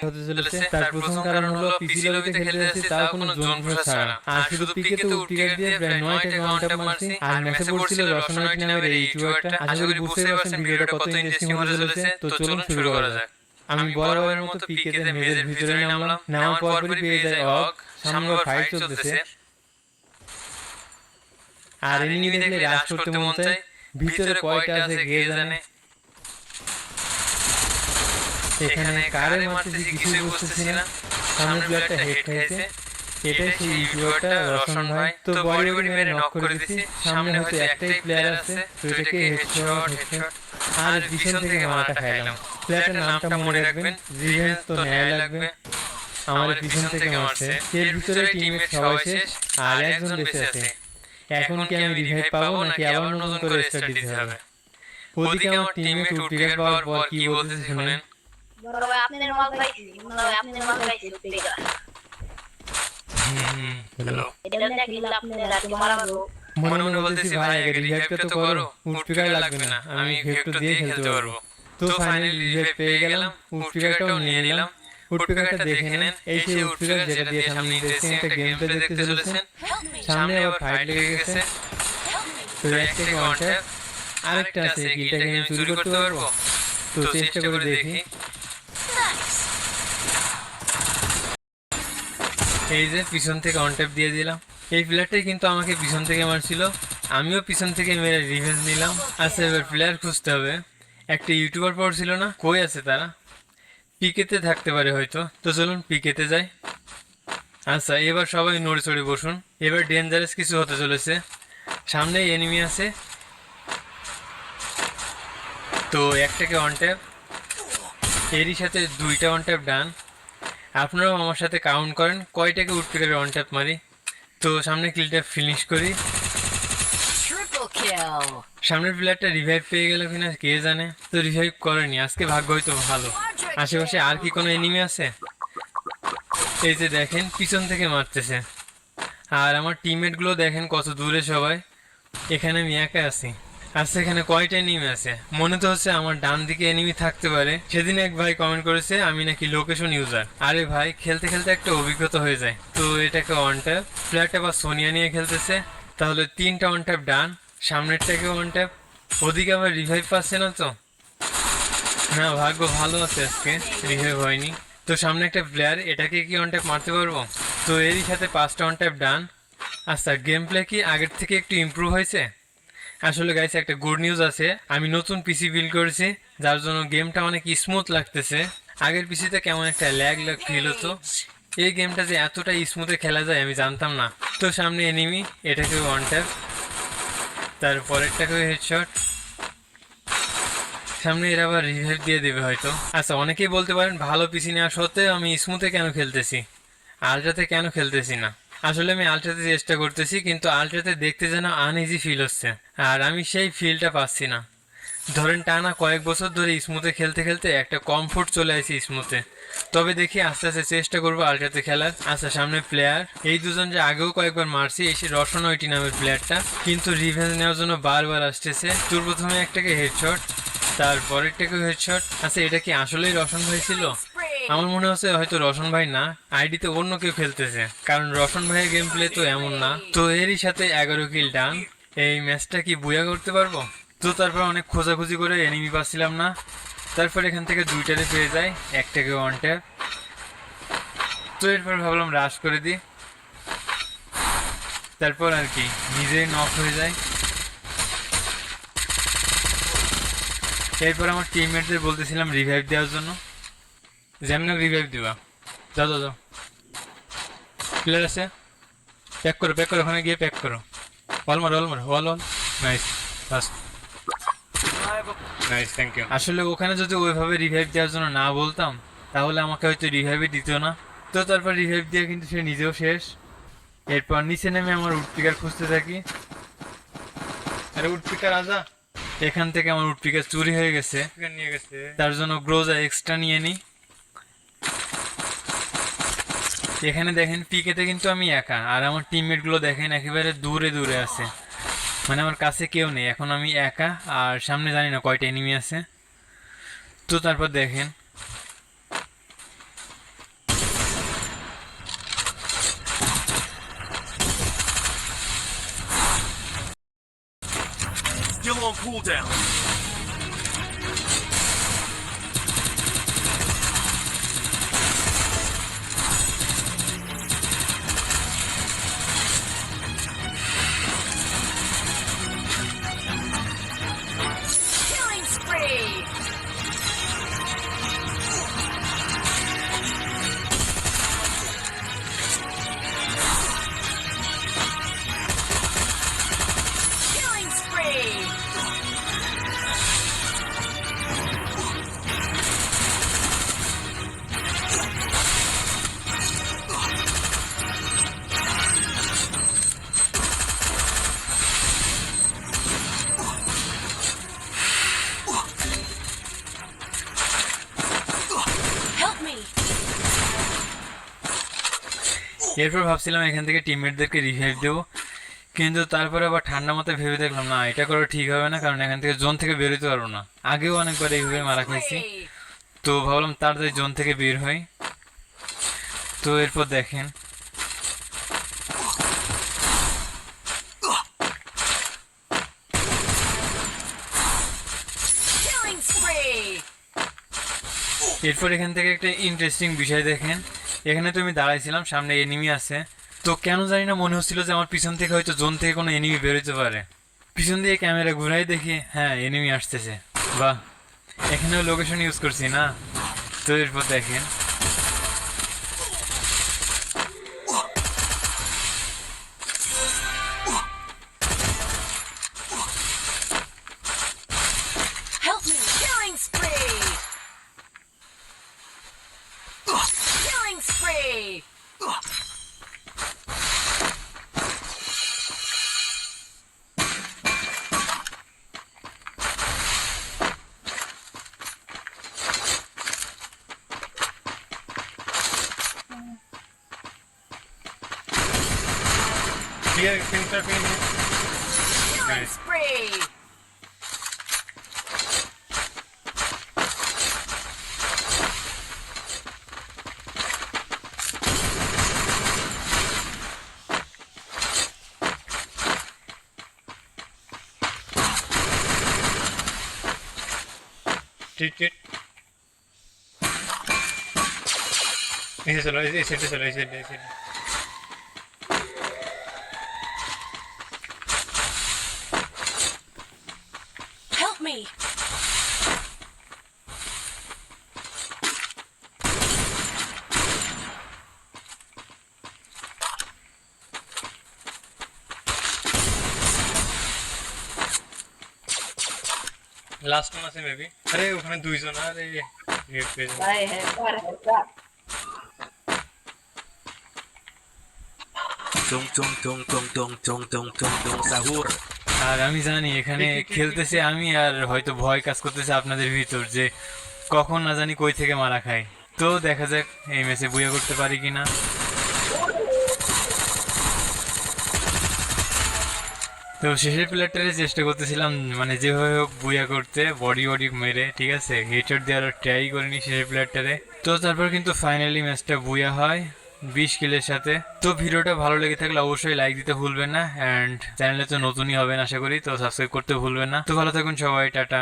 হতে চলেছে। তার প্রথম কারণ হলো পিসি লবিতে খেলতে যাচ্ছি তাও কোনো জোন প্রসার ছাড়া, আর শুধু পিকে তো উডপিকার দিয়ে প্রায় 9টা কাউন্টার মারছি। আর ম্যাচে পড়ছিল রসনাইট নামের এই ইউটিউবারটা। আশা করি বুঝতেই পারছেন ভিডিওটা কত ইন্টারেস্টিং হতে চলেছে। তো চলুন শুরু করা যাক। আমি বরাবরের মতো পিকেতে মেজের ভিতরে নামলাম। নামার পরপরই পেয়ে যায় অগ, সামনে আবার ফাইট চলতেছে। আর এনিমি দেখলে রাশ করতে মন চায়, ভিতরে কয়টা আছে কে জানে। এখানে কারে মারতেছি কিছুই বুঝতেছি না। সামনে প্লেয়ারটা হেড খাইছে, এটাই সেই ইউটিউবারটা রশন ভাই। তো বডি বডি মেরে নক করে দিছি। সামনে হয়তো একটাই প্লেয়ার আছে, তো এটাকে হেডশট হেডশট আর পিছন থেকে মারাটা খাইলাম। প্লেয়ারটার নামটা মনে রাখবেন, রিভেঞ্জ তো নেওয়াই লাগবে। আমার পিছন থেকে মারছে, এর ভিতরে টিমমেট সবাই শেষ আর একজন বেঁচে আছে। এখন কি আমি রিভাইভ পাবো নাকি আবার নতুন করে স্টার্ট দিতে হবে? ওদিকে আমার টিমমেট উডপিকার পাওয়ার পর কি বলতেছে শুনেন। বড় ভাই আপনাদের মাল পাইছি, বড় ভাই আপনাদের মাল পাইছি উঠবেগা। হ্যালো, এটা দেখলে আপনাদের রাতে মারাবো। মনে মনে বলতেছি ভাই আগে রিভাইভটা তো করো, উডপিকার লাগবে না, আমি ভেক্টর দিয়ে খেলতে পারবো। তো ফাইনালি রিভাইভ পেয়ে গেলাম, উডপিকারটাও নিয়ে নিলাম। উডপিকারটা দেখে নেন, এই সেই উডপিকার যেটা দিয়ে সামনে ইন্টারেস্টিং একটা গেম প্লে দেখতে চলেছেন। সামনে আবার ফাইট লেগে গেছে, তো একটা ওয়ান ট্যাপ, আরেকটা আছে কিলটাকে আমি চুরি করতে পারবো। তো চেষ্টা করে দেখি। এই যে পিছন থেকে অন ট্যাপ দিয়ে দিলাম। এই প্লেয়ারটাই কিন্তু আমাকে পিছন থেকে মারছিল, আমিও পিছন থেকে মেরে রিভেঞ্জ নিলাম। আচ্ছা এবার প্লেয়ার খুঁজতে হবে। একটা ইউটিউবার পড়ছিল না, কই আছে তারা? পিকেতে থাকতে পারে হয়তো। তো চলুন পিকেতে যাই। আচ্ছা এবার সবাই নড়ে চড়ে বসুন, এবার ডেঞ্জারাস কিছু হতে চলেছে। সামনে এনিমি আছে, তো একটাকে অন ট্যাপ, এরই সাথে দুইটা অন ট্যাপ ডান। আপনারাও আমার সাথে কাউন্ট করেন কয়টাকে উডপিকারে অন ট্যাপ মারি। তো সামনে কিলটা ফিনিশ করি। সামনের প্লেয়ারটা রিভাইভ পেয়ে গেল কিনা কে জানে, তো রিভাইভ করেনি, আজকে ভাগ্য হয়তো ভালো। আশেপাশে আর কি কোনো এনিমি আছে? এই যে দেখেন পিছন থেকে মারতেছে, আর আমার টিমমেট গুলো দেখেন কত দূরে সবাই। এখানে আমি একা আছি। আচ্ছা এখানে কয়টা এনিমি আছে? মনে তো হচ্ছে আমার ডান দিকে এনিমি থাকতে পারে। সেদিন এক ভাই কমেন্ট করেছে আমি নাকি লোকেশন ইউজার। আরে ভাই খেলতে খেলতে একটা অভিজ্ঞতা হয়ে যায়। তো এটাকে অন ট্যাপ, প্লেয়ারটা বা সোনিয়া নিয়ে খেলতেছে, তাহলে 3টা অন ট্যাপ ডান, সামনেরটাকে অন ট্যাপ। ওদিকে আবার রিভাইভ পাচ্ছে না তো, না ভাগ্য ভালো আছে আজকে, রিভাইভ হয়নি। তো সামনে একটা প্লেয়ার, এটাকে কি অন ট্যাপ মারতে পারবো? তো এরই সাথে 5টা অন ট্যাপ ডান। আচ্ছা গেম প্লে কি আগের থেকে একটু ইমপ্রুভ হয়েছে? আসলে গাইস একটা গুড নিউজ আছে, আমি নতুন পিসি বিল্ড করেছি, যার জন্য গেমটা অনেক স্মুথ লাগতেছে। আগের পিসিতে কেমন একটা ল্যাগ ফিল হতো, এই গেমটা যে এতটা স্মুথে খেলা যায় আমি জানতাম না। তো সামনে এনিমি, এটাকে ওয়ান ট্যাপ, তারপরেরটাকে হেডশট। সামনে এরা আবার রিভাইভ দিয়ে দেবে হয়তো। আচ্ছা অনেকেই বলতে পারেন ভালো পিসি নেওয়া সত্ত্বেও আমি স্মুথে কেন খেলতেছি, আলট্রাতে কেন খেলতেছি না। আসলে আমি আলট্রাতে চেষ্টা করতেছি, কিন্তু আলট্রাতে দেখতে যেন আনইজি ফিল হচ্ছে, আর আমি সেই ফিলটা পাচ্ছি না। ধরেন টানা কয়েক বছর ধরে স্মুথে খেলতে খেলতে একটা কমফোর্ট চলে আসে স্মুথে। তবে দেখি আস্তে আস্তে চেষ্টা করবো আলট্রাতে খেলার। আচ্ছা সামনে প্লেয়ার, এই দুজন যে আগেও কয়েকবার মারছি, এসে রসন ওইটি নামের প্লেয়ারটা, কিন্তু রিভেঞ্জ নেওয়ার জন্য বারবার আসতেছে। তোর প্রথমে একটাকে হেডশট, তারপরেরটাকে হেডশট। আচ্ছা এটা কি আসলেই রসন ভাই ছিল? আমার মনে হচ্ছে হয়তো রসন ভাই না, আইডিতে অন্য কেউ খেলতেছে, কারণ রসন ভাইয়ের গেম প্লে তো এমন না। তো এরই সাথে 11 কিল ডান। এই ম্যাচটা কি বুয়া করতে পারবো? তো তারপর অনেক খোঁজাখুঁজি করে এনিমি পাচ্ছিলাম না, তারপর এখান থেকে দুইটারে পেয়ে যায়, একটাকে ওয়ান ট্যাপ। তো এরপর ভাবলাম রাশ করে দিই, তারপর আর কি নিজেই নক হয়ে যায়। এরপর আমার টিমমেটদের বলতেছিলাম রিভাইভ দেওয়ার জন্য, যেমন রিভাইভ দিবা, যাও যাও যাও। প্লেয়ার আছে, প্যাক করো প্যাক করো, ওখানে গিয়ে প্যাক করো। অল মার অল মার অল অল, nice fast, nice thank you. আসলে ওখানে যদি ওইভাবে রিভাইভ দেওয়ার জন্য না বলতাম, তাহলে আমাকে হয়তো রিভাইভই দিত না। তো তারপর রিভাইভ দিয়ে কিন্তু সে নিজেও শেষ। এরপর নিচে নেমে আমার উডপিকার খুঁজতে থাকি। আরে উডপিকার আজা, এখান থেকে আমার উডপিকার চুরি হয়ে গেছে, নিয়ে গেছে, তার জন্য গ্রোজা এক্সট্রা নিয়ে নিই। এখানে দেখেন পিকেতে কিন্তু আমি একা, আর আমার টিমমেট গুলো দেখেন একেবারে দূরে দূরে আছে, মানে আমার কাছে কেউ নেই, এখন আমি একা, আর সামনে জানি না কয়টা এনিমি আছে। তো তারপর দেখেন Still on cooldown. Killing spree. Killing spree. Help me. এরপর ভাবছিলাম এখান থেকে টিমমেটদেরকে রিভাইভ দেবো, কিন্তু তারপরে আবার ঠান্ডা মাথায় ভেবে দেখলাম না, এটা করা ঠিক হবে না, কারণ এখান থেকে জোন থেকে বেরোতে পারবো না। আগেও অনেকবার এইভাবে মারা খাইছি, Spree. তো ভাবলাম তাড়াতাড়ি জোন থেকে বের হই। তো এরপর দেখেন Killing spree. এরপর এখান থেকে একটা ইন্টারেস্টিং বিষয় দেখেন, এখানে তো আমি দাঁড়াইছিলাম, সামনে এনিমি আছে, তো কেন জানি না মনে হচ্ছিল যে আমার পিছন থেকে হয়তো জোন থেকে কোনো এনিমি বেরোতে পারে। পিছন দিয়ে ক্যামেরা ঘুরাই দেখি হ্যাঁ এনিমি আসতেছে, বাহ, এখানেও লোকেশন ইউজ করছি না। তো এরপর দেখেন Help me. Killing spree. Killing spree. Killing spree. এসে চলো, এই সাইডে চলো, এই সাইডে, এই সাইডে। Help me. লাস্ট ওয়ান আছে মেবি। আরে ওখানে দুইজন, আরে red page. Vai, repara. Tung tung tung tung tung tung tung tung tung sahur. আর আমি জানি এখানে খেলতেছে আমি, আর হয়তো ভয় কাজ করতেছে আপনাদের ভিতর যে কখন না জানি কই থেকে মারা খাই। তো দেখা যাক এই ম্যাচে বুয়া করতে পারি কিনা। তো শেষের প্লেয়ারটারে চেষ্টা করতেছিলাম মানে যেভাবে হোক বুয়া করতে, বডি বডি মেরে, ঠিক আছে, হেডশট দেওয়ার ট্রাই করিনি শেষের প্লেয়ারটারে। তো তারপর কিন্তু ফাইনালি ম্যাচটা বুয়া হয় 20 কিলের সাথে। তো ভিডিওটা ভালো লেগে থাকলে অবশ্যই লাইক দিতে ভুলবেন না, অ্যান্ড চ্যানেলে তো নতুনই হবেন আশা করি, তো সাবস্ক্রাইব করতে ভুলবেন না। তো ভালো থাকুন সবাই, টাটা।